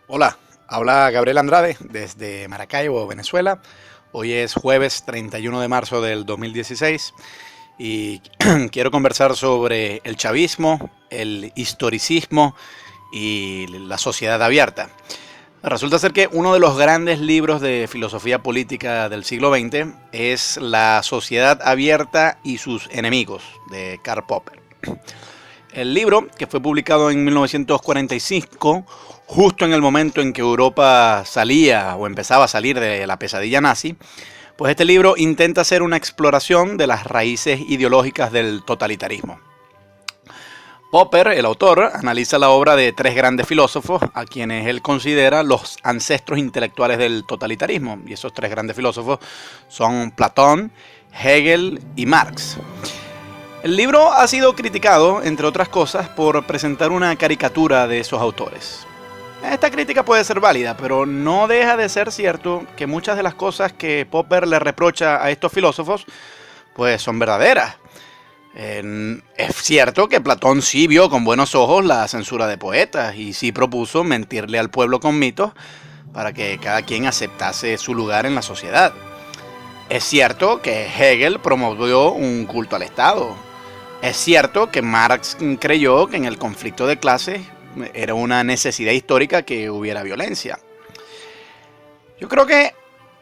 Hola, habla Gabriel Andrade desde Maracaibo, Venezuela. Hoy es jueves 31 de marzo del 2016 y quiero conversar sobre el chavismo, el historicismo y la sociedad abierta. Resulta ser que uno de los grandes libros de filosofía política del siglo XX es La sociedad abierta y sus enemigos, de Karl Popper. El libro, que fue publicado en 1945, justo en el momento en que Europa salía o empezaba a salir de la pesadilla nazi, pues este libro intenta hacer una exploración de las raíces ideológicas del totalitarismo. Popper, el autor, analiza la obra de tres grandes filósofos a quienes él considera los ancestros intelectuales del totalitarismo. Y esos tres grandes filósofos son Platón, Hegel y Marx. El libro ha sido criticado, entre otras cosas, por presentar una caricatura de esos autores. Esta crítica puede ser válida, pero no deja de ser cierto que muchas de las cosas que Popper le reprocha a estos filósofos, pues son verdaderas. Es cierto que Platón sí vio con buenos ojos la censura de poetas y sí propuso mentirle al pueblo con mitos para que cada quien aceptase su lugar en la sociedad. Es cierto que Hegel promovió un culto al Estado. Es cierto que Marx creyó que en el conflicto de clases era una necesidad histórica que hubiera violencia. Yo creo que,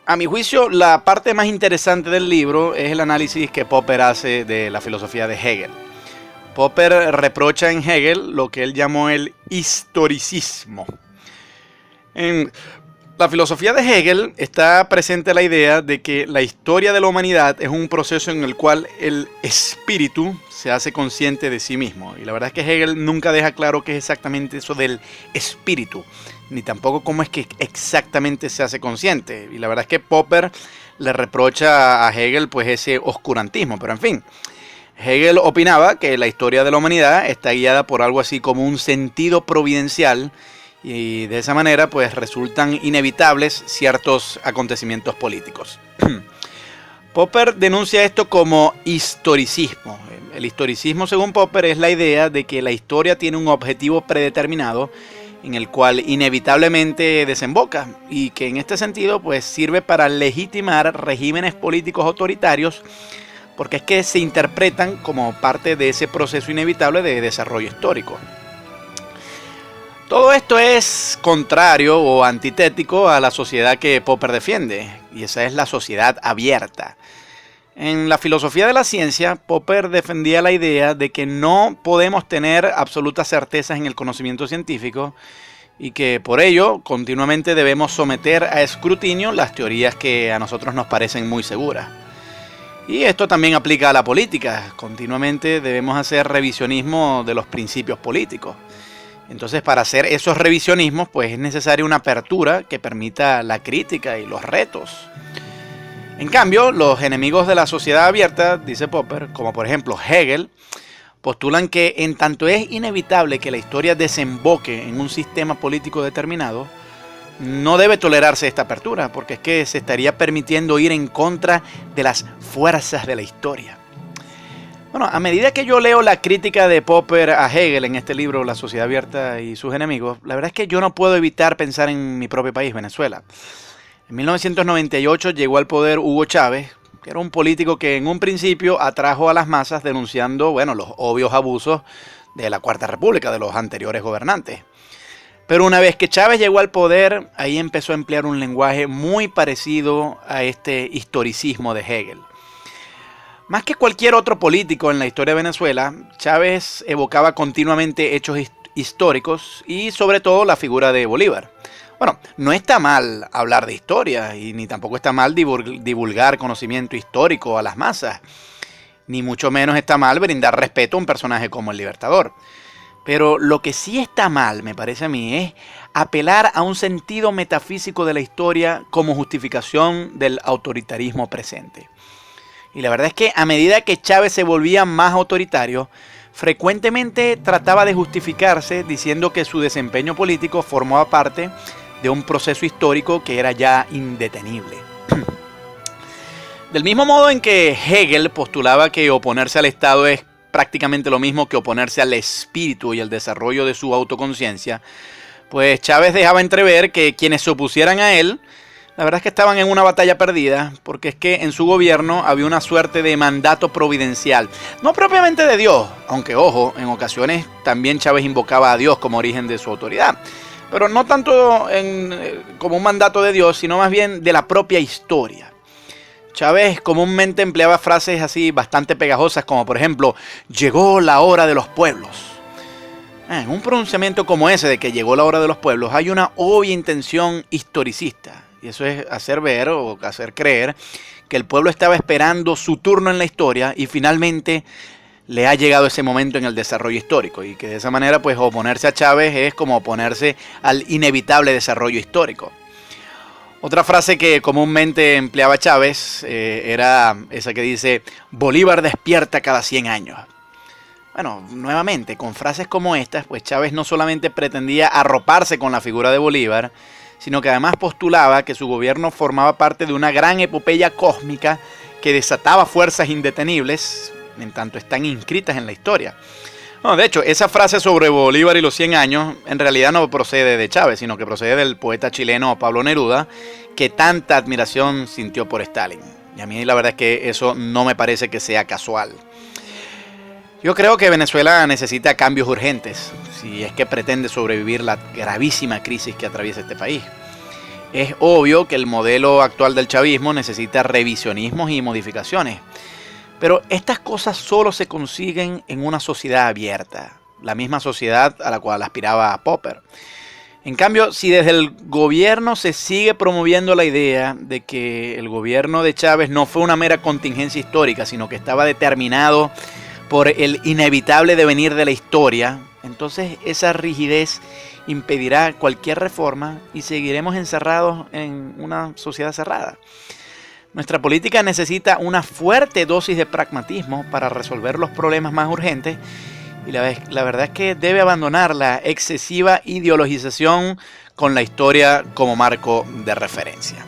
a mi juicio, la parte más interesante del libro es el análisis que Popper hace de la filosofía de Hegel. Popper reprocha en Hegel lo que él llamó el historicismo. En la filosofía de Hegel está presente la idea de que la historia de la humanidad es un proceso en el cual el espíritu se hace consciente de sí mismo. Y la verdad es que Hegel nunca deja claro qué es exactamente eso del espíritu, ni tampoco cómo es que exactamente se hace consciente. Y la verdad es que Popper le reprocha a Hegel pues ese oscurantismo, pero en fin. Hegel opinaba que la historia de la humanidad está guiada por algo así como un sentido providencial y de esa manera pues resultan inevitables ciertos acontecimientos políticos. Popper denuncia esto como historicismo. El historicismo, según Popper, es la idea de que la historia tiene un objetivo predeterminado en el cual inevitablemente desemboca y que en este sentido pues sirve para legitimar regímenes políticos autoritarios porque es que se interpretan como parte de ese proceso inevitable de desarrollo histórico. Todo esto es contrario o antitético a la sociedad que Popper defiende, y esa es la sociedad abierta. En la filosofía de la ciencia, Popper defendía la idea de que no podemos tener absolutas certezas en el conocimiento científico y que por ello continuamente debemos someter a escrutinio las teorías que a nosotros nos parecen muy seguras. Y esto también aplica a la política. Continuamente debemos hacer revisionismo de los principios políticos. Entonces, para hacer esos revisionismos, pues es necesaria una apertura que permita la crítica y los retos. En cambio, los enemigos de la sociedad abierta, dice Popper, como por ejemplo Hegel, postulan que en tanto es inevitable que la historia desemboque en un sistema político determinado, no debe tolerarse esta apertura, porque es que se estaría permitiendo ir en contra de las fuerzas de la historia. Bueno, a medida que yo leo la crítica de Popper a Hegel en este libro, La sociedad abierta y sus enemigos, la verdad es que yo no puedo evitar pensar en mi propio país, Venezuela. En 1998 llegó al poder Hugo Chávez, que era un político que en un principio atrajo a las masas denunciando, bueno, los obvios abusos de la Cuarta República, de los anteriores gobernantes. Pero una vez que Chávez llegó al poder, ahí empezó a emplear un lenguaje muy parecido a este historicismo de Hegel. Más que cualquier otro político en la historia de Venezuela, Chávez evocaba continuamente hechos históricos y sobre todo la figura de Bolívar. Bueno, no está mal hablar de historia y ni tampoco está mal divulgar conocimiento histórico a las masas, ni mucho menos está mal brindar respeto a un personaje como el Libertador. Pero lo que sí está mal, me parece a mí, es apelar a un sentido metafísico de la historia como justificación del autoritarismo presente. Y la verdad es que a medida que Chávez se volvía más autoritario, frecuentemente trataba de justificarse diciendo que su desempeño político formaba parte de un proceso histórico que era ya indetenible. Del mismo modo en que Hegel postulaba que oponerse al Estado es prácticamente lo mismo que oponerse al espíritu y al desarrollo de su autoconciencia, pues Chávez dejaba entrever que quienes se opusieran a él, la verdad es que estaban en una batalla perdida, porque es que en su gobierno había una suerte de mandato providencial, no propiamente de Dios, aunque ojo, en ocasiones también Chávez invocaba a Dios como origen de su autoridad, pero no tanto como un mandato de Dios, sino más bien de la propia historia. Chávez comúnmente empleaba frases así bastante pegajosas, como por ejemplo, llegó la hora de los pueblos. En un pronunciamiento como ese de que llegó la hora de los pueblos hay una obvia intención historicista, y eso es hacer ver o hacer creer que el pueblo estaba esperando su turno en la historia y finalmente le ha llegado ese momento en el desarrollo histórico, y que de esa manera pues oponerse a Chávez es como oponerse al inevitable desarrollo histórico. Otra frase que comúnmente empleaba Chávez era esa que dice, Bolívar despierta cada 100 años. Bueno, nuevamente, con frases como estas, pues Chávez no solamente pretendía arroparse con la figura de Bolívar, sino que además postulaba que su gobierno formaba parte de una gran epopeya cósmica que desataba fuerzas indetenibles, en tanto están inscritas en la historia. No, de hecho, esa frase sobre Bolívar y los 100 años en realidad no procede de Chávez, sino que procede del poeta chileno Pablo Neruda, que tanta admiración sintió por Stalin. Y a mí la verdad es que eso no me parece que sea casual. Yo creo que Venezuela necesita cambios urgentes, si es que pretende sobrevivir la gravísima crisis que atraviesa este país. Es obvio que el modelo actual del chavismo necesita revisionismos y modificaciones, pero estas cosas solo se consiguen en una sociedad abierta, la misma sociedad a la cual aspiraba Popper. En cambio, si desde el gobierno se sigue promoviendo la idea de que el gobierno de Chávez no fue una mera contingencia histórica, sino que estaba determinado por el inevitable devenir de la historia, entonces esa rigidez impedirá cualquier reforma y seguiremos encerrados en una sociedad cerrada. Nuestra política necesita una fuerte dosis de pragmatismo para resolver los problemas más urgentes, y la verdad es que debe abandonar la excesiva ideologización con la historia como marco de referencia.